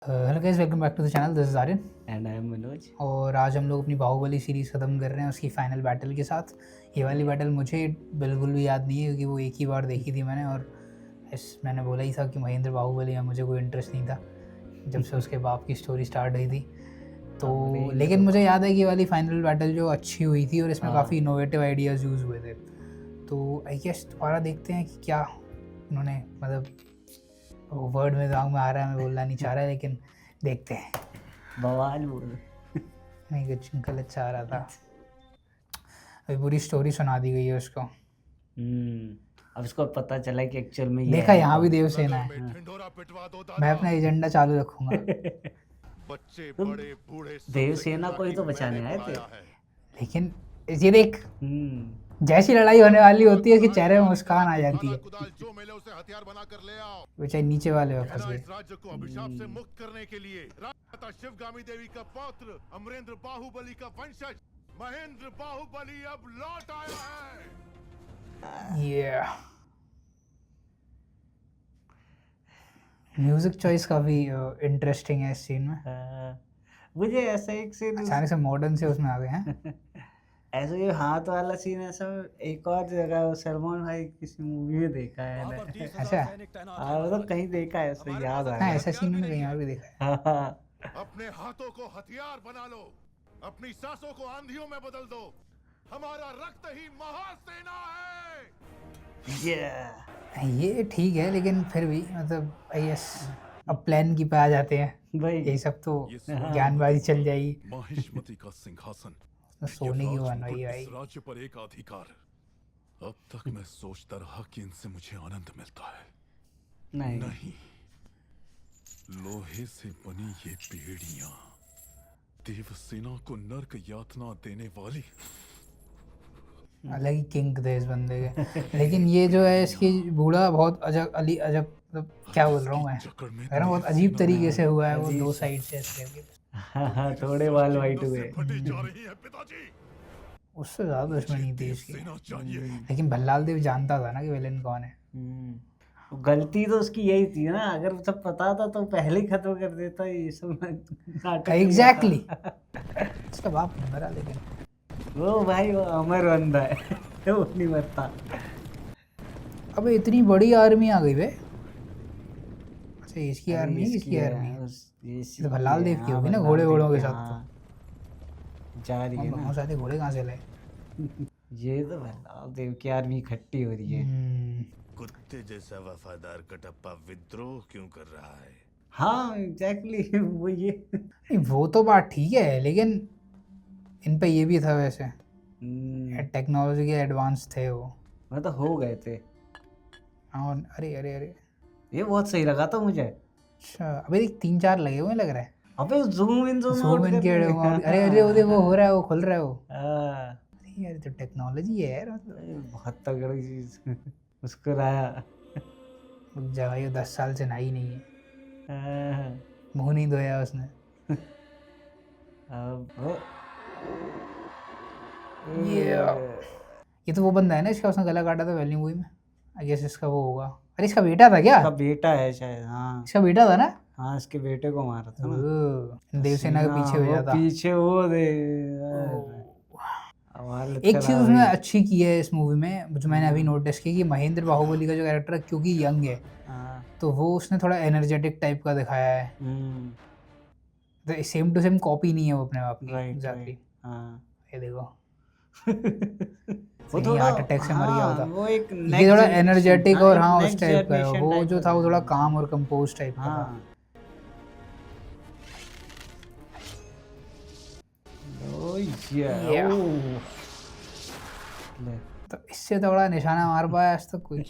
Hello guys, welcome back to the channel. This is Aryan and I am Manoj. और आज हम लोग अपनी बाहुबली सीरीज़ ख़त्म कर रहे हैं उसकी फ़ाइनल बैटल के साथ। ये वाली बैटल मुझे बिल्कुल भी याद नहीं है क्योंकि वो एक ही बार देखी थी मैंने, और मैंने बोला ही था कि महेंद्र बाहुबली में मुझे कोई इंटरेस्ट नहीं था जब से उसके बाप की स्टोरी स्टार्ट हुई थी। तो लेकिन मुझे याद है कि ये वाली फ़ाइनल बैटल जो अच्छी हुई थी और इसमें काफ़ी इनोवेटिव आइडियाज़ यूज़ हुए थे। तो आई गेस दोबारा देखते हैं कि क्या उन्होंने, मतलब वर्ड में दिमाग में आ रहा है, मैं बोलना नहीं चाह रहा, लेकिन देखते हैं। बवाल बोल। नहीं, कुछ गलत चाह रहा था। अभी पूरी स्टोरी सुना दी गई है उसको। अब इसको पता चला कि एक्चुअल में ये देखा, है यहाँ भी कौन। देवसेना है। मैं अपना एजेंडा चालू रखूंगा। तुम देवसेना को ही तो बचाने आए थे। लेकिन ये देख, जैसी लड़ाई होने वाली होती है कि चेहरे में मुस्कान आ जाती है। वो चाहे नीचे वाले में फंस गए। राज्य को अभिशाप से मुक्त करने के लिए माता शिवगामी देवी का पौत्र अमरेंद्र बाहुबली का वंशज महेंद्र बाहुबली अब लौट आया है। म्यूजिक चॉइस काफी इंटरेस्टिंग है इस सीन में। मुझे ऐसा एक सीन अचानक से मॉडर्न से उसमें आ गए हैं। ऐसा ये हाथ वाला सीन ऐसा एक और जगह सलमान भाई किसी मूवी में देखा है ना। अच्छा, मतलब कहीं देखा है, ऐसा याद आ हाँ, रहा है। ऐसा सीन मैंने कहीं और भी देखा है। अपने हाथों को हथियार बना लो, अपनी सांसों को आंधियों में बदल दो। हमारा रक्त ही महासेना है। ये ठीक है, लेकिन फिर भी मतलब आई गेस अब प्लान की पे आ जाते हैं भाई यही सब, तो ज्ञानबाजी चल जाएगी। माहिष्मति का सिंहासन, सोने की बनवाई भाई। राज्य पर एक अधिकार। अब तक मैं सोचता रहा कि इनसे मुझे आनंद मिलता है। नहीं, लोहे से बनी ये बेड़ियां देवसेना को नर्क यातना देने वाली। अलग ही किंग थे इस बंदे के। लेकिन ये जो है इसकी बूढ़ा बहुत अजब मतलब क्या बोल रहा हूँ मैं, कह रहा हूँ बहुत अजीब तरीके से हुआ है वो, दो साइड से इसके। थोड़े बाल वाइट हुए। उससे ज्यादा दुश्मनी थी इसकी। लेकिन भल्लाल देव जानता था ना कि विलेन कौन है। गलती तो उसकी यही थी ना, अगर सब पता था तो पहले ही खत्म कर देता ये सब। एग्जैक्टली। इसका बाप मरा, लेकिन वो भाई वो अमर बंदा है। वो नहीं मरता। अबे इतनी बड़ी आर्मी आ गई बे। अच्छा, इसकी आर्मी है, इसकी आर्मी तो भल्लाल देव की होगी ना, घोड़े घोड़ों के साथ। तो जा रही है ना। बहुत सारे घोड़े कहाँ से लाए? ये तो भल्लाल देव की आर्मी इकट्ठी हो रही है। कुत्ते जैसा वफादार कटप्पा विद्रोह क्यों कर रहा है? हाँ एग्जैक्टली वो ये। वो तो बात ठीक है, लेकिन इन पे ये भी था वैसे, टेक्नोलॉजी के एडवांस थे वो। मतलब हो गए थे। और अरे अरे अरे, ये बहुत सही लगा था मुझे। अच्छा, अबे देख 3-4 लगे हुए लग रहा है। अबे जूम इन के अरे अरे वो देखो, वो हो रहा है, वो खुल रहा है वो। अरे यार, तो टेक्नोलॉजी है यार, मतलब बहुत तगड़ी चीज। मुस्कुराया। भाई 10 साल से नहाई नहीं है, मुंह नहीं धोया उसने। ये तो वो बंदा है ना, इसका उसने गला काटा था पहली मूवी में। आई गेस इसका वो होगा। अरे इसका बेटा था क्या? इसका बेटा है शायद। हाँ इसका बेटा था ना। हाँ इसके बेटे को मारा था ना। देवसेना के पीछे भेजा था। पीछे वो दे। एक चीज उसने अच्छी की है इस मूवी में, जो मैंने अभी नोटिस की, कि महेंद्र बाहुबली का जो कैरेक्टर है क्योंकि यंग है, तो वो उसने थोड़ा एनर्जेटिक टाइप का दिखाया है। तो सेम टू सेम कॉपी नहीं है वो अपने आप की। एग्जैक्टली। ये देखो, वो थोड़ा हार्ट अटैक से मर गया होता। वो एक ये थोड़ा एनर्जेटिक और हाँ उस टाइप का है। वो जो था वो थोड़ा काम और कंपोज टाइप का था। तो इससे तो बड़ा निशाना मार पाया आज तक कोई।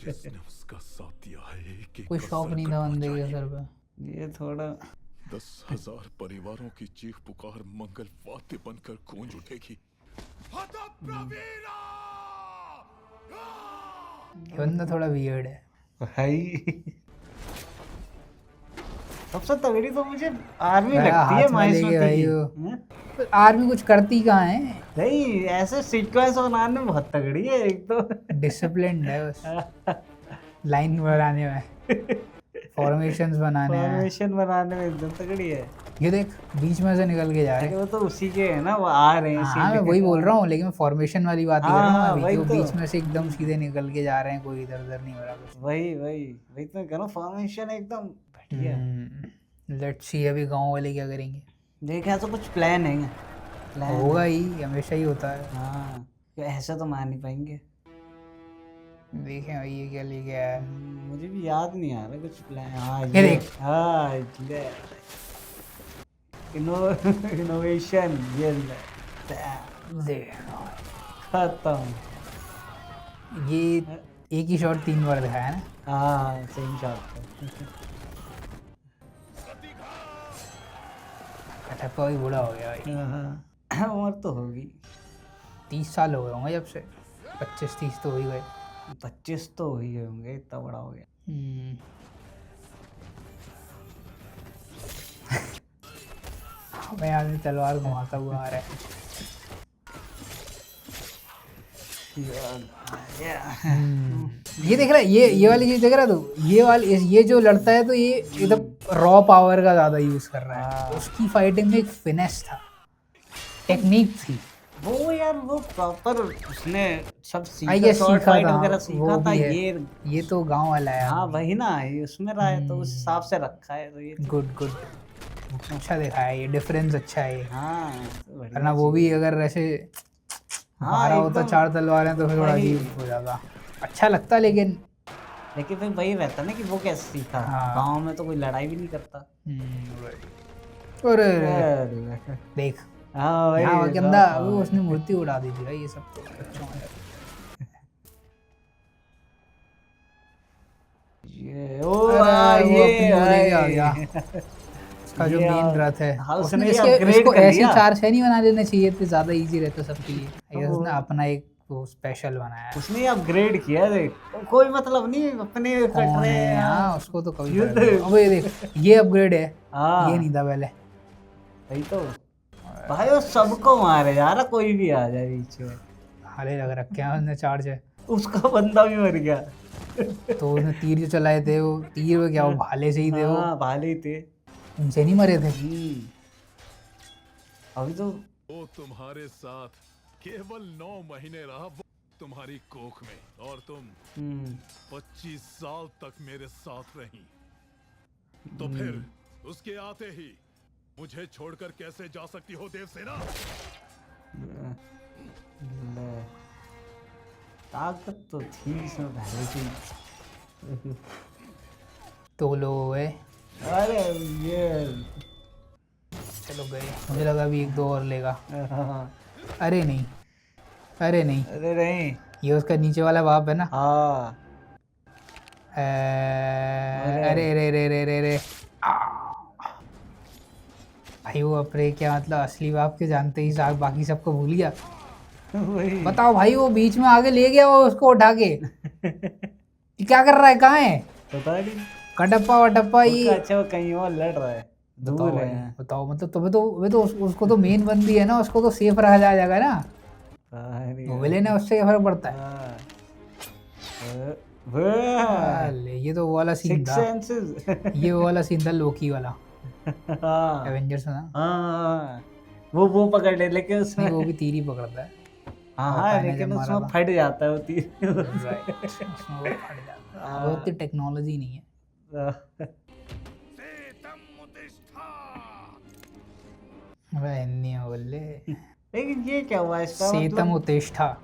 कोई शौक नहीं था बंदे के सर पे। ये थोड़ा 10,000 परिवारों की चीख पुकार मंगल वाद्य बनकर गूंज उठेगी। ये बंदा थोड़ा वियर्ड है भाई। सबसे तगड़ी तो मुझे आर्मी लगती है माहिष्मति की। आर्मी कुछ करती कहाँ है? नहीं ऐसे सीक्वेंस बनाने में बहुत तगड़ी है। एक तो डिसिप्लिन्ड है बस लाइन बनाने में। फॉर्मेशंस बनाने हैं। फॉर्मेशन बनाने में एकदम तगड़ी है। ये देख बीच में से निकल के जा रहे अरे हैं। वो तो उसी के है ना, वो आ रहे हैं हाँ मैं इसीलिए। वही बोल रहा हूँ, लेकिन फॉर्मेशन वाली बात ही कर रहा हूँ हाँ, मैं अभी, वही कि वो तो। बीच में से एकदम सीधे निकल के जा रहे हैं, कोई इधर उधर नहीं हो रहा कुछ। वही तो कह रहा हूँ, फॉर्मेशन एकदम बढ़िया। लेट्स सी अभी गांव वाले क्या करेंगे। देखा तो कुछ प्लान है, प्लान होगा ही, हमेशा ही होता है। हाँ, तो ऐसा तो मान नहीं पाएंगे। देखें भाई ये क्या लेके आया है। मुझे भी याद नहीं आ रहा कुछ प्लान। हाँ ये देख। हाँ ले इनोवेशन ये ले। देख खत्म। ये एक ही शॉट 3 बार दिखाया है ना। हाँ सेम शॉट। कटप्पा भी बूढ़ा हो गया भाई। उम्र तो होगी, 30 साल हो गए होंगे जब से, 25-30 तो हो ही गए। 25 तो हो ही गए होंगे, इतना बड़ा हो गया। मैं आदमी तलवार घुमाता हुआ आ रहा है। ये देख रहा है, ये वाली चीज देख रहा है तू, ये जो लड़ता है तो ये एकदम रॉ पावर का ज्यादा यूज कर रहा है। उसकी फाइटिंग में एक फिनेस था, टेक्निक थी। वो यार वो प्रॉपर उसने सब आई गेस शॉर्ट सीखा फाइट था, वगैरह वो सीखा था। भी है। ये तो गांव वाला है। हाँ वही ना, ये उसमें रहा है तो उस हिसाब से रखा है, तो ये तो गुड गुड, अच्छा दिखा है, ये डिफरेंस अच्छा है ये। हाँ तो बढ़िया वरना वो भी अगर ऐसे हाँ, मारा होता एकदम 4 तलवारें तो फिर थोड़ा वही। अजीब हो जाता, अच्छा लगता लेकिन। लेकिन फिर वही रहता ना कि वो कैसे सीखा। हाँ। गांव में तो कोई लड़ाई भी नहीं करता। और अरे, देख हाँ वही यहाँ सब, के अंदर हाँ। वो उसने मूर्ति उड़ा दी थी भाई, ये सब तो बच्चों में। ये ओ अरे वो ये अपनी वो लेके आ भाई। गया, इसका जो ये मेन रथ है। हाँ, उसने उसने इसके upgrade इसको कर ऐसी लिया। 4 नहीं बना देने चाहिए थे, ज्यादा इजी रहता सबके लिए। ये वो- उसने अपना एक वो स्पेशल बनाया है। उसने अपग्रेड किया, देख कोई मतलब नहीं, अपने कट कौन रहे है? हैं। हाँ उसको तो कभी ये फर्क नहीं हुआ। अबे ये देख, ये अपग्रेड है, हाँ ये नहीं था पहले। वही तो भाई, वो सबको मारे जा रहा, कोई भी आ जाए बीच में। हाले लग रखे हैं उसने चार्ज है। उसका बंदा भी मर गया। तो उसने तीर जो चलाए थे, वो तीर में क्या वो भाले से ही थे, वो हाँ भाले ही थे। उनसे नहीं मरे थे। अभी तो वो तुम्हारे साथ केवल 9 महीने रहा, वो तुम्हारी कोख में, और तुम 25 साल तक मेरे साथ रही। तो फिर उसके आते ही मुझे छोड़कर कैसे जा सकती हो देवसेना? ले, ताकत तो थी इसमें पहले की। तो लोग है, अरे ये चलो गए। मुझे लगा अभी 1-2 और लेगा। हाँ, अरे नहीं, अरे नहीं, अरे नहीं। ये उसका नीचे वाला बाप है ना। हाँ अरे अरे रे रे रे रे रे भाई, वो अपने क्या मतलब असली बाप के जानते ही साथ बाकी सबको भूल गया। वही। बताओ भाई, वो बीच में आगे ले गया वो उसको उठा के। ये क्या कर रहा है, कहाँ है पता नहीं कटप्पा वटप्पा ये? उसका। अच्छा वो कहीं और लड़ रहा है, बताओ दूर भाई, है। बताओ मतलब तुम्हें तो उसको तो मेन बंदी है ना, उसको तो सेफ रहा जाएगा ना। अरे वो विलेन है, उससे क्या फर्क पड़ता है। हाँ। अरे, ये तो वो वाला सीन सिक्स था, सेंसेस। ये वो वाला सीन था लोकी वाला, हाँ एवेंजर्स में ना। हाँ, वो पकड़ ले, लेकिन उसमें नहीं, वो भी तीर ही पकड़ता है। हाँ और हाँ, पानी लेकिन जब मारा उसमें था। फट जाता है वो तीर। Right, उसमें वो फट जाता है। वो उतनी टेक्नोलॉजी नहीं है। अबे हिंदी में बोल ले। लेकिन ये क्या हुआ इसका सेतम मतलब? उतेष्ठा।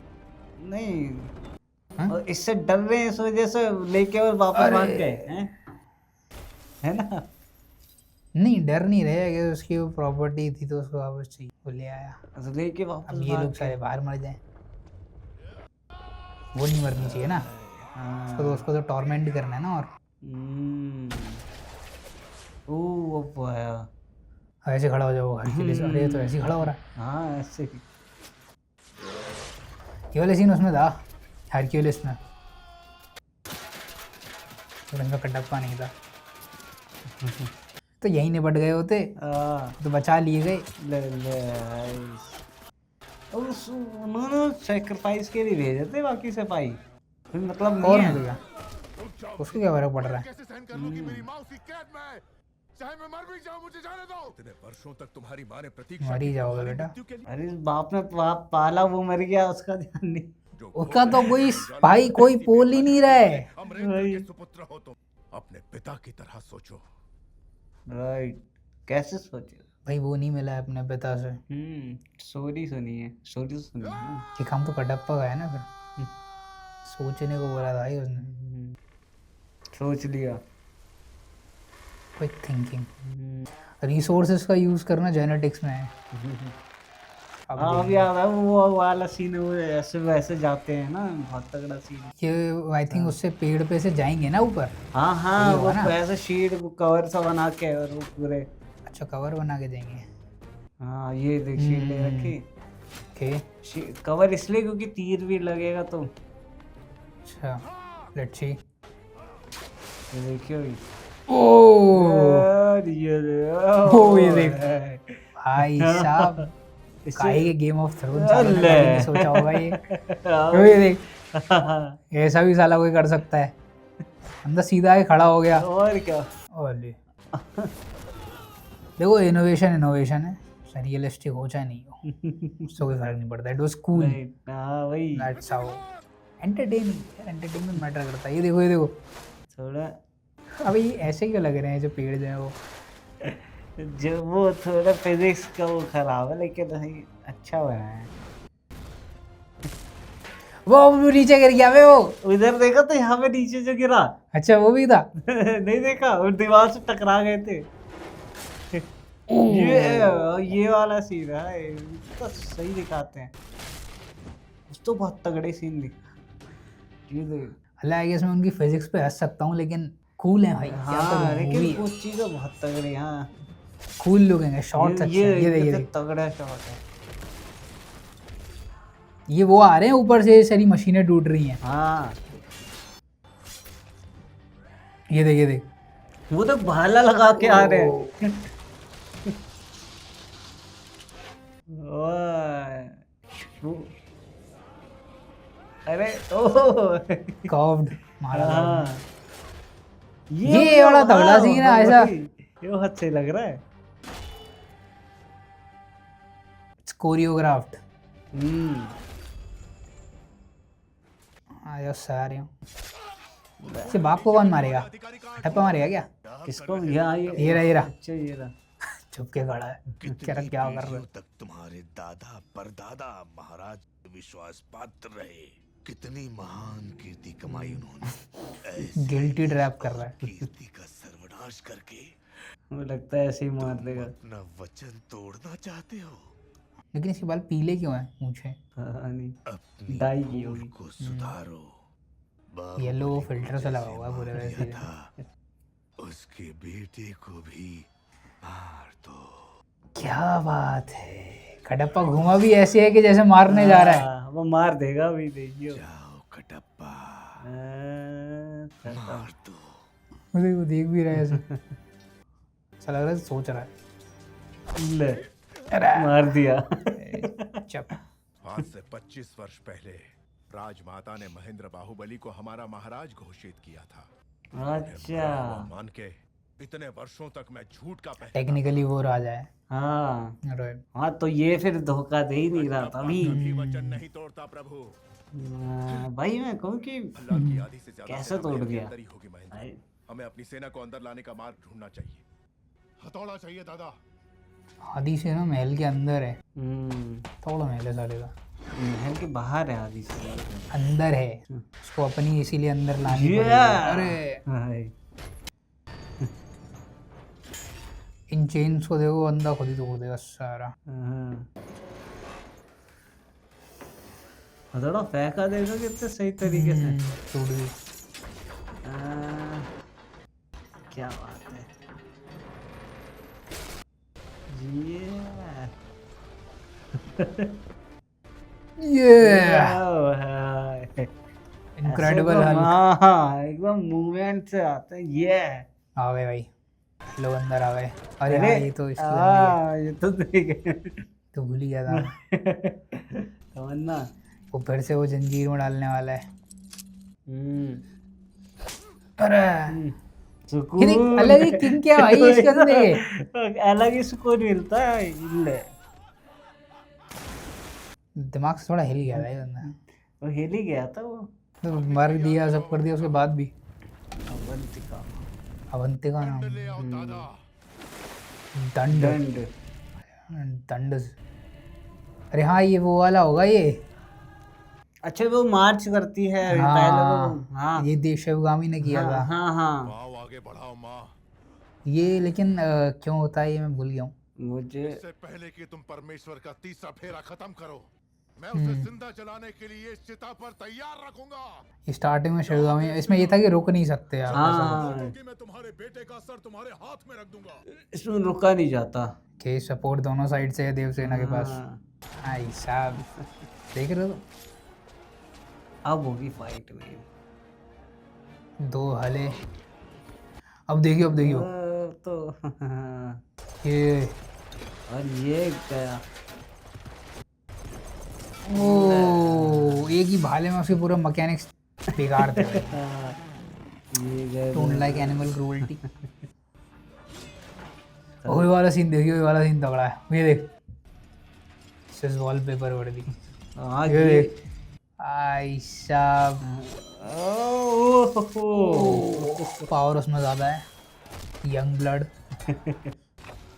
नहीं हाँ? और इससे डर रहे हैं, इस वजह से लेके और वापस अरे। भाग गए हैं, है ना? नहीं, डर नहीं रहे कि उसकी वो प्रॉपर्टी थी तो उसको वापस चाहिए, वो ले आया। तो लेके वापस अब ये भाग लोग गए। सारे बाहर मर जाएं, वो नहीं मरनी चाहिए ना। हाँ। उसको तो टॉर्मेंट करना है ना। और वो आया। ऐसे खड़ा हो जाओ हरक्यूलिस। अरे ये तो ऐसे ही खड़ा हो रहा है। हाँ ऐसे ही। ये वाले सीन उसमें था हरक्यूलिस में, और इसमें कटप्पा नहीं था। तो यहीं निपट गए होते हाँ, तो बचा लिए गए। ले उन्होंने सेक्रीफाइस के लिए भेजे थे बाकी सिपाही, कोई मतलब नहीं और है। मिलेगा जाओ। उसको क्या फर्क पड़ रहा है? कैसे सहन कर लूं कि मेरी माँ उसी कैद में है? चाहे मैं मर भी जाऊं, मुझे जाने दो। इतने वर्षों तक तुम्हारी माँ ने प्रतीक्षा मर ही की जाओगे तुम्हारी बेटा। मृत्यु के लिए। अरे इस बाप ने बाप पाला, वो मर गया, उसका ध्यान नहीं। जो उसका तो घोर कोई जंजाल भाई में कोई किसी बोल ही नहीं रहा है। बेवजह अमरेंद्र वही। के सुपुत्र हो तुम। अपने पिता की तरह सोचो। राइट, कैसे सोचे। भाई वो नहीं मिला है अपने पिता से। स्टोरी सुनी है, स्टोरी सुनी है ना। ये काम तो कटप्पा का है ना फिर। सोचने को बोला था भाई उसने। सोच लिया। Quick thinking. रिसोर्सेज का यूज करना जेनेटिक्स में है। अब हाँ, अब याद है वो वाला सीन है, वो ऐसे वैसे जाते हैं ना, बहुत तगड़ा सीन। ये आई थिंक उससे पेड़ पे से जाएंगे ना ऊपर। हाँ हाँ, यही वो होगा ना? ऐसे शीट कवर सा बना के, और वो पूरे। अच्छा कवर बना के जाएंगे। हाँ, ये देख शीट ले रखी। ओके कवर इसलिए क्योंकि तीर भी लगेगा तो। अच्छा लेट्स सी। ये देखियो ये। ओ ये ये देख। भाई साहब काहे के गेम ऑफ थ्रोन्स अल्ले। सोचा होगा ये देख ऐसा भी साला कोई कर सकता है। अंदर सीधा आके खड़ा हो गया। और क्या। ओले देखो इनोवेशन है, रियलिस्टिक हो चाहे नहीं हो उससे कोई फर्क नहीं पड़ता। इट वाज कूल, हाँ वही। That's how entertaining. Entertainment matter करता है। ये देखो थोड़ा अबे ये ऐसे क्यों लग रहे हैं जो पेड़ जो है वो। जो वो थोड़ा फिजिक्स का वो खराब है, लेकिन भाई अच्छा बना है। वो नीचे गिर गया बे वो। उधर देखा तो यहाँ पे नीचे जो गिरा। अच्छा वो भी था। नहीं देखा, वो दीवार से टकरा गए थे। ये वाला सीन है, तो सही दिखाते हैं। तो बहुत तगड़े सीन दिख। ये देख। अल्लाह आई गेस मैं उनकी फिजिक्स पे हंस सकता हूँ लेकिन कूल है भाई। हाँ, लेकिन कुछ चीजें बहुत तगड़ी। हाँ, कूल लुक है, शॉट्स अच्छे हैं। ये देखिए तगड़ा शॉट है। ये वो आ रहे हैं ऊपर से, सारी मशीनें टूट रही हैं। हाँ, ये देख वो तो भाला लगा के आ रहे हैं। अरे ओ कर्व्ड मारा था हाँ, उसने। ये बड़ा तगड़ा सीन है ऐसा। ये बहुत सही लग रहा है। It's choreographed. आ जाओ सारे इसे बाप को कौन मारेगा? ठप्पा मारेगा क्या? किसको? ये ये रहा अच्छा, ये रहा। चुप के खड़ा है। क्या कर रहे हो? तक तुम्हारे दादा परदादा महाराज विश्वास पात्र रहे। कितनी महान कीर्ति कमाई उन्होंने। गिल्टी ट्रैप कर रहा है। कीर्ति का सर्वनाश करके मुझे लगता है ऐसे ही मार देगा। अपना वचन तोड़ना चाहते हो। लेकिन इसके बाल पीले क्यों हैं मुझे? हाँ, नहीं अपनी डाई की भूल होगी। को सुधारो। येलो बाहुबली फिल्टर को से लगा जैसे हुआ है पूरे मार वैसे दिया ही। था, उसके बेटे को भी मार दो। क्या बात है। कटप्पा घुमा भी ऐसे है कि जैसे मारने जा रहा है। हाँ, वो मार देगा अभी, देखियो। जाओ कटप्पा, हाँ, मार दो। वो देख भी रहा है ऐसे। ऐसा लग रहा है सोच रहा है। ले, अरे मार दिया। चुप। आज से 25 वर्ष पहले राजमाता ने महेंद्र बाहुबली को हमारा महाराज घोषित किया था। अच्छा, मान के इतने वर्षों तक मैं झूठ का पहरा टेक्निकली वो राजा है। हाँ राइट। हाँ, तो ये फिर धोखा दे ही नहीं रहा था अभी। कभी वचन नहीं तोड़ता प्रभु। भाई मैं कहूँ कि अल्लाह की आदि से ज्यादा कैसे सेना तोड़ महल के गया? अंदर ही होगी महेंद्र। भाई, हमें अपनी सेना को अंदर लाने का मार्ग ढूंढना चाहिए। हथौड़ा चाहिए दादा। आदि से ना महल के अंदर है। हम्म, थोड़ा महल है साले का। महल के बाहर है आदि से। अंदर है, उसको अपनी इसीलिए अंदर लानी पड़ेगी। Yeah! अरे भाई, इन चेन्स को देखो, बंदा खुद ही तोड़ देगा सारा। हाँ। हथौड़ा फेंका देगा कितने सही तरीके से। टूट गई। क्या बात है। Incredible Hulk. हाँ, एकदम मूवमेंट से आता है ये। आ गए भाई, लोग अंदर आ गए। अरे अरे हाँ, ये तो इसकी बंदी है। ये तो देख। तो भूल ही गया था। समझना। वो फिर से वो जंजीर में डालने वाला है। अरे सुकून ये देख, अलग ही किंग क्या भाई इसके अंदर ये। अलग ही सुकून मिलता है ले। दिमाग से थोड़ा हिल गया था ये बंदा। वो हिल ही गया था वो। तो मर दिया, सब कर दिया, उसके बाद भी। अवंतिका अवंतिका नाम। ले आओ दादा। दंड। दंड। दंड। अरे हाँ, ये वो वाला होगा ये। अच्छा वो मार्च करती है पहले हाँ, वो। हाँ ये देश शिवगामी ने किया था। हाँ हाँ आओ आगे बढ़ाओ माँ। ये लेकिन क्यों होता है ये मैं भूल गया हूँ। मुझे इससे पहले कि तुम परमेश्वर का तीसरा फेरा खत्म करो, मैं उसे जिंदा जलाने के लिए इस चिता पर तैयार रखूंगा। स्टार्टिंग में शिवगामी, इसमें ये था कि रुक नहीं सकते आप। हाँ क्योंकि मैं तुम्हारे बेटे का सर तुम्हारे हाथ में रख दूंगा। इसमें रुका नहीं जाता। के सपोर्ट दोनों साइड से है देवसेना के पास। हाँ, भाई साहब देख रहे हो, अब होगी फाइट में। दो हले। अब देखियो, अब देखियो तो ये। और ये गया। ओ, एक ही भाले में उसके पूरे मैकेनिक्स बेकार थे। ये गया। Don't like animal cruelty. ओए वाला सीन देखियो, ये वाला सीन तगड़ा है। ये देख, सिस वॉलपेपर वर्दी। आगे ये देख, आई साहब पावर उसमें ज्यादा है। Young blood.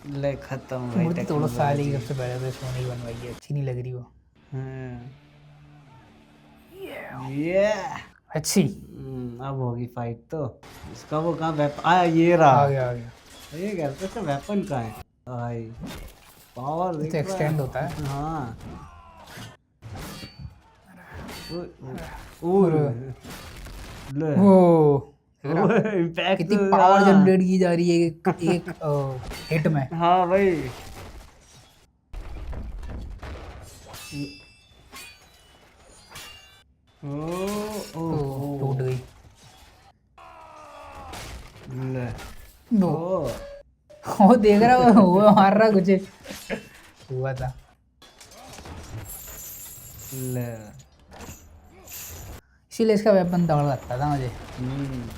ले खत्म भाई। मूर्ति थोड़ा साल ही सबसे पहले तो सोनी बनवाई है, अच्छी नहीं लग रही वो। ये अच्छी। अब होगी फाइट तो। इसका वो कहाँ वेपन ये आ रहा। गया, आ गया। ये कहते थे वेपन कहाँ है भाई। पावर तो एक्सटेंड होता है। हाँ और ले ओ, इम्पैक्ट कितनी पावर जनरेट की जा रही है एक हिट में। हाँ भाई। तो टूट गई। ले वो वो देख रहा है, वो मार रहा कुछ हुआ था। ले इसीलिए इसका वेपन तगड़ा लगता था मुझे।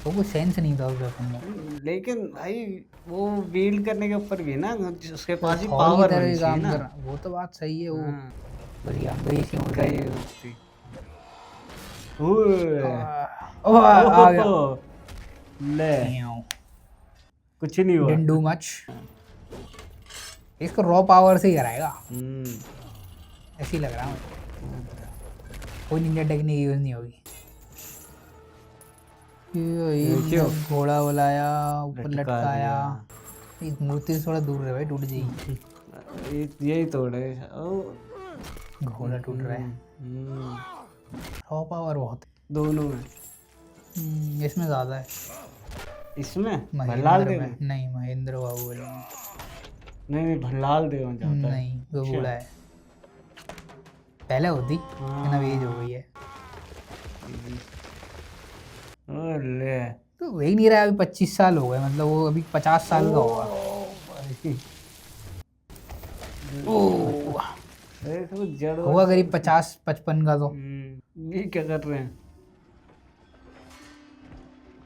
वो कुछ सेंस नहीं था उस वेपन में। लेकिन भाई वो बील्ड करने के ऊपर भी ना उसके पास ही हॉल की पावर तरह होनी ही चाहिए काम ना। कर रहा। वो तो बात सही है। वो हाँ, बढ़िया गई सी उनका ही होती। ओ आ गया। ले कुछ नहीं हुआ। Didn't do much. इसको रॉ पावर से ही कराएगा, ऐसे ही लग रहा है मुझे। कोई निंजा टेक्निक यूज नहीं होगी। ये घोड़ा बुलाया, ऊपर लटकाया। इस मूर्ति से थोड़ा दूर रहे भाई, टूट जाएगी। यही तोड़े। घोड़ा टूट रहा है। रॉ पावर बहुत दोनों में। है। इसमें ज्यादा है। इसमें भल्लाल महेंद्र देव में नहीं, महेंद्र बाहुबली में नहीं भल्लाल देव में जाता है। नहीं, वो बूढ़ा है। पहले होती लेकिन अब एज हो गई है। ले तो वही नहीं रहा, अभी 25 साल हो गए, मतलब वो अभी 50 साल का होगा। देखो जड़ होगा करीब 50-55 का। तो ये क्या कर रहे हैं।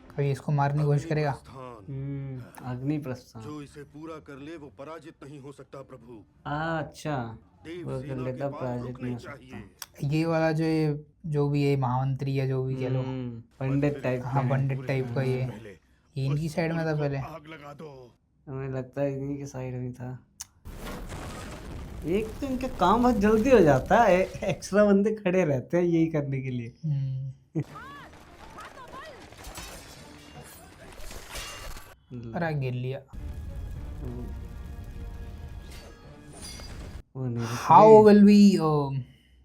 कभी इसको मारने की कोशिश करेगा। अग्नि प्रस्थान। जो इसे पूरा कर ले वो पराजित नहीं हो सकता प्रभु। अच्छा देव वो कर सेना लेता के पास पराजित रुकनी नहीं हो चाहिए। सकता। ये वाला जो भी है महामंत्री या जो भी कह लो। पंडित टाइप का। हाँ, पंडित टाइप का ये इनकी साइड में था पहले। आग लगा दो। हमें लगता है इन्हीं के साइड में था। एक तो इनका काम बहुत जल्दी हो जाता है। एक्स्ट्रा बंदे खड़े रहते हैं यही करने के लिए। अरे गिर लिया। वो नहीं रुक हाउ विल वी,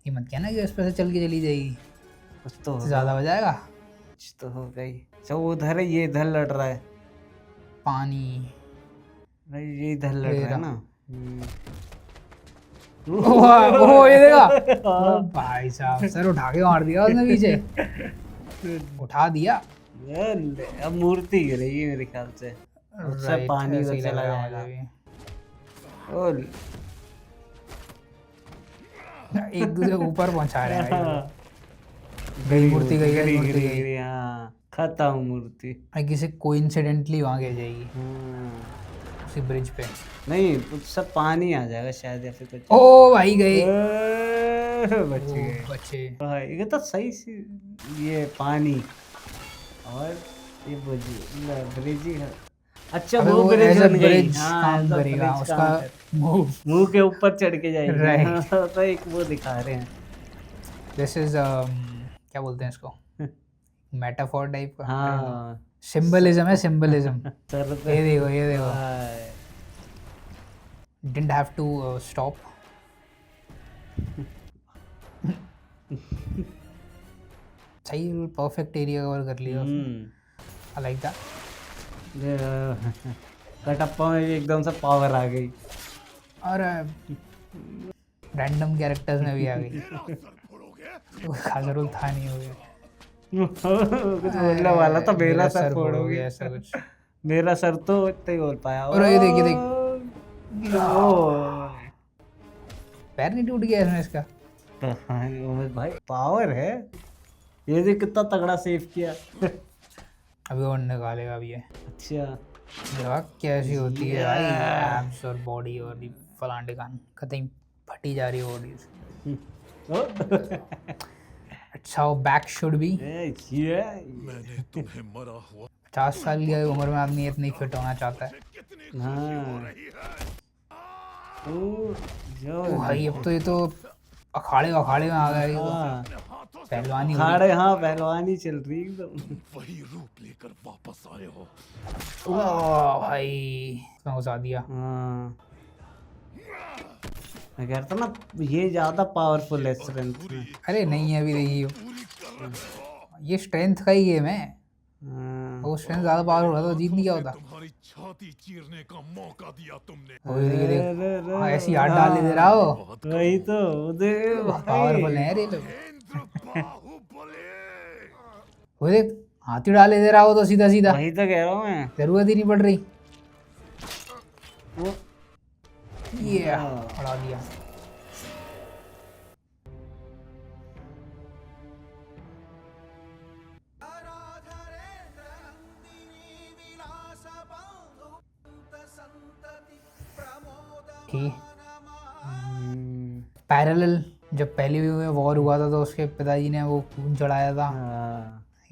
ये मत कहना कि उस पर से चल के चली जाएगी, कुछ तो होगा। ज्यादा हो जाएगा। कुछ तो हो गई। अच्छा वो उधर है, ये इधर लड़ रहा है। पानी भाई ये इधर लड़ रहा है ना। ओह ये देखा भाई साहब, सर उठा के मार दिया उसने पीछे, उठा दिया। अब मूर्ति गिरेगी मेरे ख्याल से। अच्छा Right, पानी ऐसे में ही लग चला रहा है जाएगा। मुझे और भी। एक दूसरे को ऊपर पहुंचा रहे हैं भाई। गई मूर्ति गई, गई मूर्ति गई गई। गई, हाँ खत्म मूर्ति। आई किसी कोइंसिडेंटली वहाँ गिर जाएगी उसी ब्रिज पे। नहीं उससे पानी आ जाएगा शायद या फिर कुछ। ओ भाई गए, बच ओ, गए बचे। भाई। ये तो सही सी ये पानी और ये ब्रिज ही है। अच्छा अबे वो वो ब्रिज एज अ बन गई। ब्रिज हाँ काम ऐसा करेगा ब्रिज उसका काम कर मूव। मुंह के ऊपर चढ़ के जाएगी। Right. हाँ, तो एक वो दिखा रहे हैं। दिस इज क्या बोलते हैं इसको, मेटाफोर टाइप का। हाँ सिंबलिज्म है, सिंबलिज्म। सर पे ये देखो, ये देखो, भाई। Didn't have to stop. सही परफेक्ट एरिया कवर कर लिया उसने। I like that. कटप्पा में भी एकदम से पावर आ गई। और रैंडम कैरेक्टर्स में भी आ गई। वो खासा रोल था नहीं हो गया। कुछ बोलने वाला था, मेरा सर फोड़ोगे ऐसा कुछ। मेरा सर तो इतना ही बोल पाया। और ये देख, ये देख, ओ पैर नहीं टूट गया इसमें इसका। भाई पावर है। ये देख कितना तगड़ा सेव किया। अभी और निकालेगा भी है। अच्छा लगा कैसी होती है भाई, एब्स और बॉडी और ये फलान ढिकान कतई फटी जा रही है बॉडी। अच्छा वो बैक शुड बी। मैंने तुम्हें मरा हुआ 50 साल की उम्र में आदमी इतनी फिट होना चाहता है। ओ भाई अब तो ये तो अखाड़े अखाड़े में आ गए। पहलवानी हो रही। खाड़े हाँ पहलवानी चल रही एकदम। वही रूप लेकर वापस आए हो। ओ भाई इसमें घुसा दिया। हाँ मैं कह रहा था ना ये ज्यादा पावरफुल है स्ट्रेंथ में। अरे नहीं है, अभी देखिए ये स्ट्रेंथ का ही गेम है। वो स्ट्रेंथ ज्यादा पावर हो रहा तो जीत नहीं क्या होता। तुम्हारी छाती चीरने का मौका दिया तुमने। ओ ये देख, हाँ, ऐसी हाथ डाल दे रहा हो। वही तो पावरफुल है ये लोग। इंद्र बाहुबली। वो देख हाथी डाले दे रहा हो तो सीधा सीधा, वही तो कह रहा हूँ मैं। जरूरत ही नहीं पड़ रही। वो ये उड़ा दिया। ठीक। पैरेलल जब पहली भी वॉर हुआ था तो उसके पिताजी ने वो खून चढ़ाया था,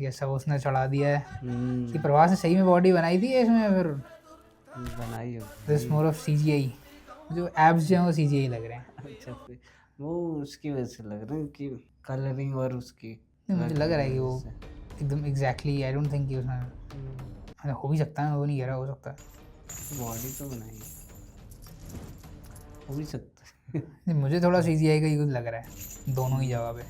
ये सब उसने चढ़ा दिया है। कि प्रभास ने सही में बॉडी बनाई थी इसमें फिर बनाई हो। This more of CGI। जो एब्स जो हैं वो CGI लग रहे हैं। अच्छा फिर वो उसकी वजह से लग रहा है कि कलरिंग और उसकी नहीं, मुझे लग रहा है कि वो एकदम एग्जैक्टली, आई डोंट थिंक कि उसने हो भी सकता है, वो नहीं कह रहा, हो सकता है। बॉडी तो बनाई हो भी सकता है। नहीं, मुझे थोड़ा CGI का ही कुछ लग रहा है दोनों ही जगह पे।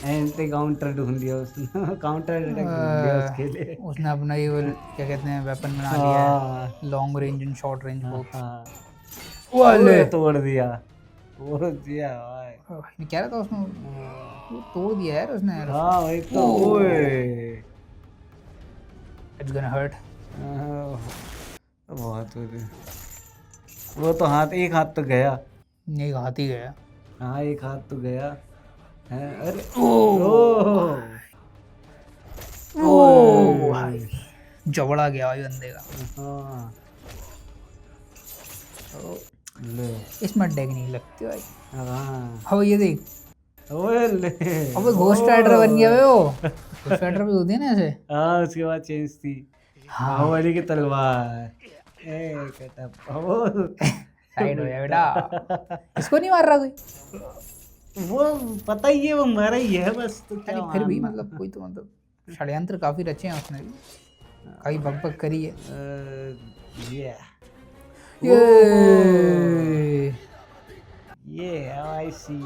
एंटी काउंटर ढूंढ लिया उसने। काउंटर अटैक ढूंढ लिया उसके लिए। उसने अपना ये वो क्या कहते हैं वेपन बना लिया है, long range and short range both. वाले तोड़ दिया भाई। मैं कह रहा था उसने वो तोड़ दिया यार उसने यार। हाँ वही तो। ओए इट्स गोना हर्ट। बहुत बुरी। वो तो हाथ एक हाथ तो गया। नहीं हाथी गया। हाँ एक हाथ तो गया है। अरे ओ भाई जबड़ा गया भाई बंदे का। हाँ ले इसमें डेग नहीं लगती भाई। हाँ हाँ ये देख, ओए ले अबे घोस्ट राइडर बन गया वो। घोस्ट राइडर भी होती है ना ऐसे। हाँ उसके बाद चेंज थी। हाँ बाहुबली की तलवार। साइड हो जा बेटा, इसको नहीं मार रहा कोई। वो पता ही है वो मरा ही है बस। तो क्या अरे फिर भी मारना। मतलब कोई तो मतलब षड्यंत्र काफी रचे हैं उसने भी, काफी बकबक करी है। ये आई सी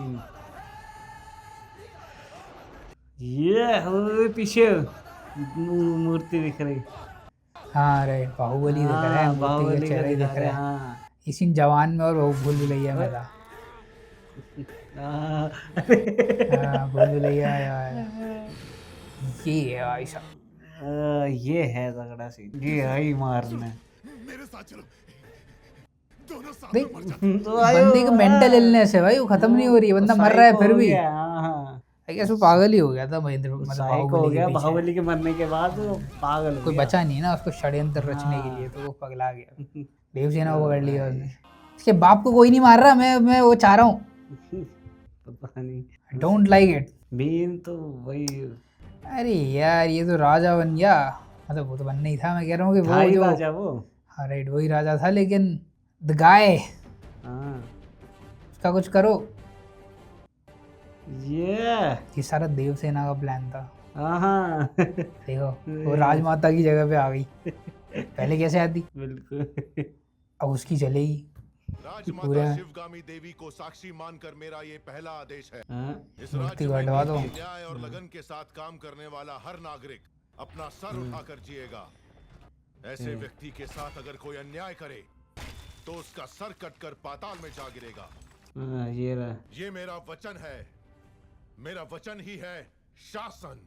ये पीछे मूर्ति दिख रही। हाँ राइट, बाहुबली दिख रहा है, मूर्ति का बाहुबली का चेहरा ही दिखा दिख रहे रहा है। हाँ। इसी जवान में और वो भूल भुलैया में था। हाँ, हाँ भूल भुलैया यार। ये है भाई साहब। ये है तगड़ा सीन। ये आई मारने। मेरे साथ चलो। दोनों साथ देख में मर जाते। तो भाई बंदे की मेंटल इलनेस है भाई, वो खत्म नहीं हो रही है, बंदा मर रहा है फिर भी। हाँ आई गेस वो पागल ही हो गया था महेंद्र, मतलब साइको हो बाहुबली के गया, पीछे बाहुबली के मरने के बाद वो पागल हो कोई गया। बचा नहीं ना उसको षड्यंत्र रचने के हाँ। लिए, तो वो पगला गया। देवसेना को पकड़ लिया उसने। इसके बाप को कोई नहीं मार रहा, मैं वो चाह रहा हूँ। पता नहीं, डोंट लाइक इट। मेन तो वही अरे यार ये तो राजा बन गया, मतलब वो तो बनना ही था, मैं कह रहा हूँ कि था वो ही जो, राजा वो। हाँ राइट वही राजा था, लेकिन द गाय, हाँ उसका कुछ करो। ये सारा देवसेना का प्लान था। हाँ देखो वो राजमाता की जगह पे आ गई, पहले कैसे आती, बिल्कुल। अब उसकी चलेगी। राजमाता पूरा- शिवगामी देवी को साक्षी मानकर मेरा ये पहला आदेश है। हाँ, इस मूर्ति राज्य में गड़वा दो। नीति, न्याय और लगन के साथ काम करने वाला हर नागरिक अपना सर उठाकर जिएगा। ऐसे व्यक्ति के साथ अगर कोई अन्याय करे तो उसका सर कटकर पाताल में जा गिरेगा। हाँ, ये रहा। ये मेरा वचन है, मेरा वचन ही है शासन।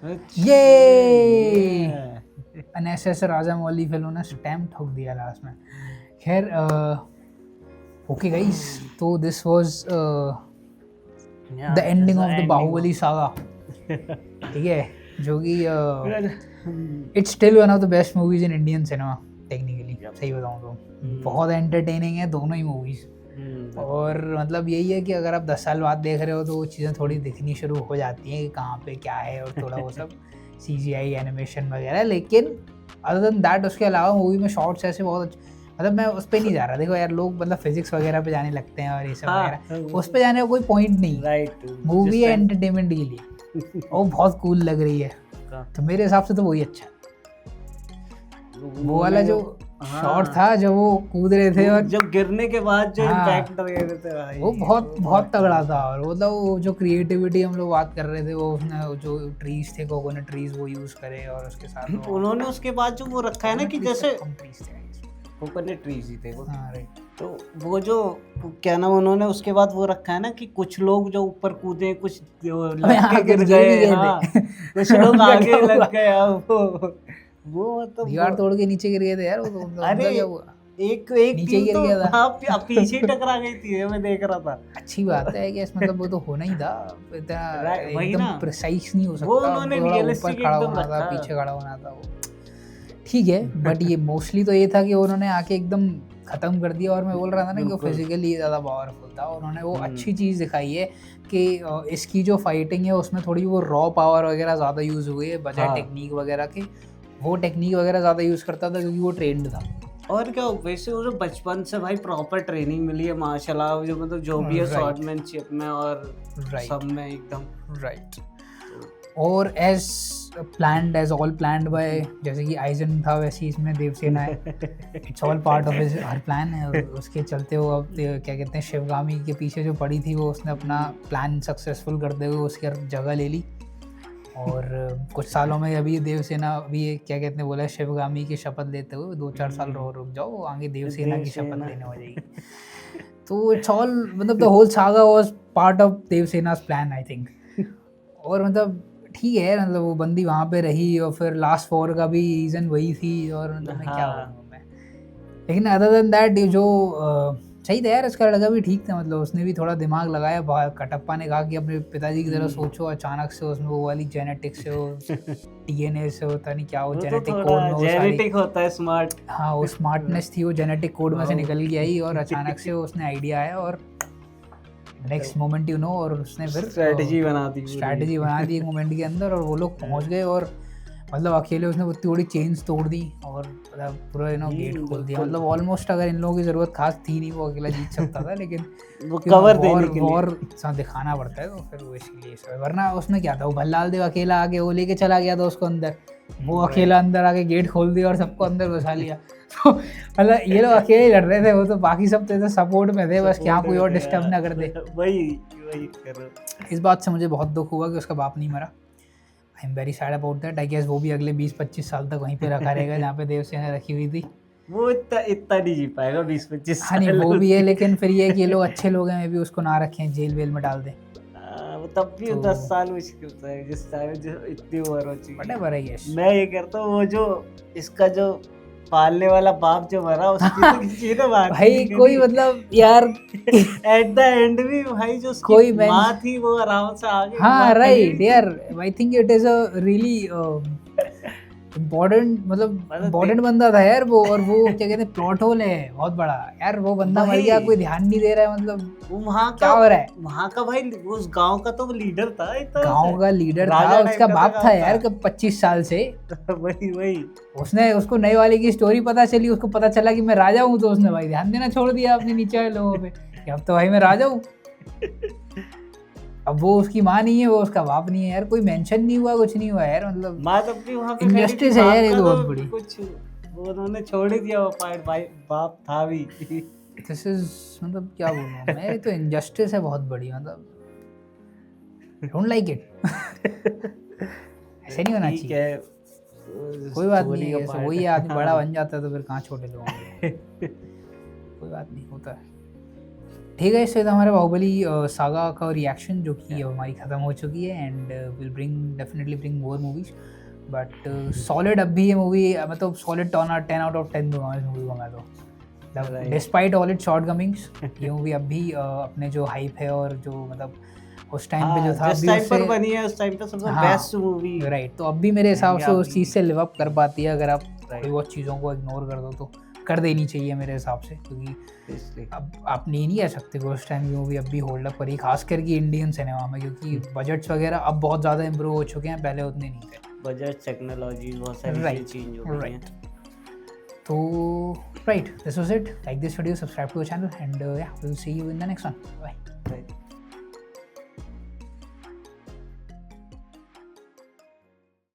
अच्छा, ये अनएसेसरी राजा मौली फिल्म ने स्टैम्प ठोक दिया लास्ट में। खैर ओके गाइस, तो this was the ending of the Baahubali saga. ठीक है, जो कि it's still one of the best movies in Indian cinema technically, सही बताऊं तो बहुत एंटरटेनिंग है दोनों ही मूवीज। और मतलब यही है कि अगर आप 10 साल बाद देख रहे हो तो वो चीज़ें थोड़ी दिखनी शुरू हो जाती हैं कि कहाँ पे क्या है, और थोड़ा वो सब CGI एनिमेशन वगैरह। लेकिन अदर देन दैट उसके अलावा मूवी में शॉर्ट्स ऐसे बहुत अच्छे, मतलब मैं उस पर नहीं जा रहा। देखो यार लोग मतलब फिजिक्स वगैरह पे जाने लगते हैं और ये सब वगैरह, उस पे जाने का कोई पॉइंट नहीं। राइट, मूवी है एंटरटेनमेंट के लिए, और बहुत कूल लग रही है, तो मेरे हिसाब से तो वही अच्छा है। वो वाला जो शॉट था जब वो कूद रहे थे और जब गिरने के बाद जो हाँ, इम्पैक्ट दे रहे थे भाई, वो बहुत तगड़ा था। और मतलब वो जो क्रिएटिविटी हम लोग बात कर रहे थे, वो उसने जो ट्रीज थे, कोकोनट ट्रीज, वो यूज करे, और उसके साथ वो उन्होंने उसके बाद जो वो रखा है ना कि जैसे ट्रीज थे कोकोनट ट्रीज ही थे वो। हाँ राइट, तो वो जो क्या नाम, उन्होंने उसके बाद वो रखा है ना कि कुछ लोग जो ऊपर कूदे, कुछ जो लग हाँ, के गिर कुछ गिर भी गए, गए हाँ, थे। कुछ लोग उनका आगे क्या हुआ? लग गए। अब वो मतलब दीवार तोड़ के नीचे गिर गए थे यार वो तो, उनका अरे क्या हुआ? एक नीचे टीम गिर तो गया था। हाँ, पीछे ही टकरा गई थी, मैं देख रहा था। अच्छी बात है कि मतलब वो तो होना ही था, इतना वही एकदम ना। प्रिसाइज नहीं हो सकता। वो उन्होंने थोड़ा realistic ऊपर खड़ा एकदम होना था, रखा। पीछे खड़ा होना था, वो ठीक है। बट ये मोस्टली तो ये था कि उन्होंने आके एकदम खत्म कर दिया। और मैं बोल रहा था ना कि वो बिल्कुल। फिजिकली ज़्यादा पावरफुल था। उन्होंने वो अच्छी चीज़ दिखाई है कि इसकी जो फाइटिंग है उसमें थोड़ी वो रॉ पावर वगैरह ज़्यादा यूज़ हुई है बजाय हाँ। टेक्निक वगैरह के। वो टेक्निक वगैरह ज़्यादा यूज़ करता था क्योंकि वो ट्रेंड था। और क्या, वैसे उसे बचपन से भाई प्रॉपर ट्रेनिंग मिली है माशाल्लाह, जो मतलब जो भी है Right. स्वॉर्डमैनशिप में और Right. सब में एकदम राइट। और as planned, as all planned by, जैसे कि आइजन था वैसे ही इसमें देवसेना है। It's all part of his her plan है। और उसके चलते वो अब क्या कहते हैं, शिवगामी के पीछे जो पड़ी थी वो उसने अपना प्लान सक्सेसफुल करते हुए उसकी जगह ले ली। और कुछ सालों में अभी देवसेना अभी क्या कहते हैं बोला, शिवगामी की शपथ लेते हुए 2-4 साल रुक जाओ, आगे देवसेना की शपथ देवसेना। लेने हो जाएगी। तो इट्स ऑल मतलब the whole saga was part of Devasena's plan I think. और मतलब ठीक है, मतलब वो बंदी वहाँ पे रही और फिर लास्ट 4 का भी रीज़न वही थी। और मतलब मैं क्या हाँ। बोलूँ मैं, लेकिन अदर देन दैट जो सही था यार, इसका लड़का भी ठीक था। मतलब उसने भी थोड़ा दिमाग लगाया। कटप्पा ने कहा कि अपने पिताजी की तरह सोचो, अचानक से उसमें वो वाली जेनेटिक्स से, वो DNA से होता नहीं क्या, वो वो तो जेनेटिक कोड थोड़ा में वो सारी, जेनेटिक होता है स्मार्ट। हाँ वो स्मार्टनेस थी, वो जेनेटिक कोड में से हाँ। निकल के आई। और अचानक से उसने आइडिया आया और नेक्स्ट मोमेंट यू नो, और उसने फिर स्ट्रेटजी बना दी पूरी। स्ट्रैटेजी बना दी एक मोमेंट के अंदर। और वो लोग पहुंच गए और मतलब अकेले उसने उतनी बड़ी चेन्स तोड़ दी और मतलब पूरा गेट खोल दिया। बिल्कुल। मतलब ऑलमोस्ट अगर इन लोगों की ज़रूरत खास थी नहीं, वो अकेला जीत सकता था। लेकिन वो कवर देने के लिए। और दिखाना पड़ता है, तो फिर वो इसलिए सब। वरना उसमें क्या था, वो भल्लाल देव अकेला आके वो लेके चला गया था उसको अंदर। वो अकेला अंदर आके गेट खोल दिया और सबको अंदर घुसा लिया। तो मतलब ये लोग अकेले लड़ रहे थे, वो तो बाकी सब थे तो सपोर्ट में थे, बस क्या कोई और डिस्टर्ब ना कर दे। वही करो। इस बात से मुझे बहुत दुख हुआ कि उसका बाप नहीं मरा। I am very sad about that. I guess वो भी अगले 20-25 साल तक वहीं पे रखा रहेगा जहाँ पे देवसेना रखी हुई थी। वो इतना नहीं जी पाएगा 20-25 हाँ नहीं, वो भी है, लेकिन फिर ये है कि ये लोग अच्छे लोग हैं, मे भी उसको ना रखें, जेल वेल में डाल दें। वो तब भी तो- 10 साल मुश्किल है जिस टाइम जो इतनी उम्र हो चुकी है। Whatever, I guess. मैं ये कहता हूँ वो जो इसका जो पालने वाला बाप जो मरा उसकी तो किसी ने बात भाई नहीं कोई करी। मतलब यार एट द एंड भी भाई जो उसकी कोई मैं- माँ थी वो आराम से आ गई। हाँ माँ कहीं राइट भी यार, I think it is a really important, मतलब मतलब इम्पोर्टेंट बंदा था यार वो, और वो क्या कहते हैं प्लॉट होल है बहुत बड़ा यार, वो बंदा मर वही। गया, कोई ध्यान नहीं दे रहा है, मतलब वो वहाँ क्या का हो रहा है। वहाँ का भाई उस गांव का तो लीडर था एक तरह गांव से। का लीडर था, राजा उसका टाइप का बाप गाँव था यार कब 25 साल से। वही वही उसने उसको नई वाले की स्टोरी पता चली, उसको पता चला कि मैं राजा हूँ, तो उसने भाई ध्यान देना छोड़ दिया अपने नीचे वाले लोगों पे कि अब तो भाई मैं राजा हूँ। अब वो उसकी माँ नहीं है, वो उसका बाप नहीं है यार, कोई मेंशन नहीं हुआ, कुछ नहीं हुआ यार, मतलब माँ तब भी वहाँ पे Injustice खड़ी थी, है बाप यार ये का तो बहुत बड़ी। कुछ वो उन्होंने छोड़ ही दिया वो पार्ट, भाई बाप था भी। दिस इज मतलब क्या बोलूँ मैं, ये तो इनजस्टिस है बहुत बड़ी, मतलब डोंट लाइक इट। ऐसे नहीं होना ठीक चाहिए। है कोई बात सोने नहीं का है, part वही है। आदमी बड़ा हाँ। बन जाता है तो फिर कहाँ छोटे लोग होंगे। कोई बात नहीं, होता है। ठीक है, इससे तो हमारे बाहुबली सागा का रिएक्शन जो कि अब हमारी ख़त्म हो चुकी है, and will definitely bring more movies, but solid अब भी ये मूवी, मतलब सॉलिड 10 आउट ऑफ 10 दूंगा इस मूवी को मैं तो, Right. Despite all it shortcomings. ये मूवी अब भी अपने जो हाइप है और जो मतलब उस टाइम पे जो था, जिस अभी टाइम पर उससे बनी है उस टाइम पे सबसे हाँ, बेस्ट मूवी। राइट, तो अब भी मेरे हिसाब से उस अभी। चीज़ से लिव अप कर पाती है, अगर आप Right. थोड़ी बहुत चीज़ों को इग्नोर कर दो तो कर देनी चाहिए मेरे हिसाब से, क्योंकि अब आप नहीं कह सकते कि उस टाइम की मूवी अब भी होल्ड अप करी, खास करके इंडियन सिनेमा में, क्योंकि बजट्स वगैरह अब बहुत ज़्यादा इम्प्रूव हो चुके हैं, पहले उतने नहीं थे। बजट टेक्नोलॉजी बहुत सारी Right. चीज़ें चेंज हो गई हैं। तो right, this was it, like this video, subscribe to the channel, and yeah we will see you in the next one, bye.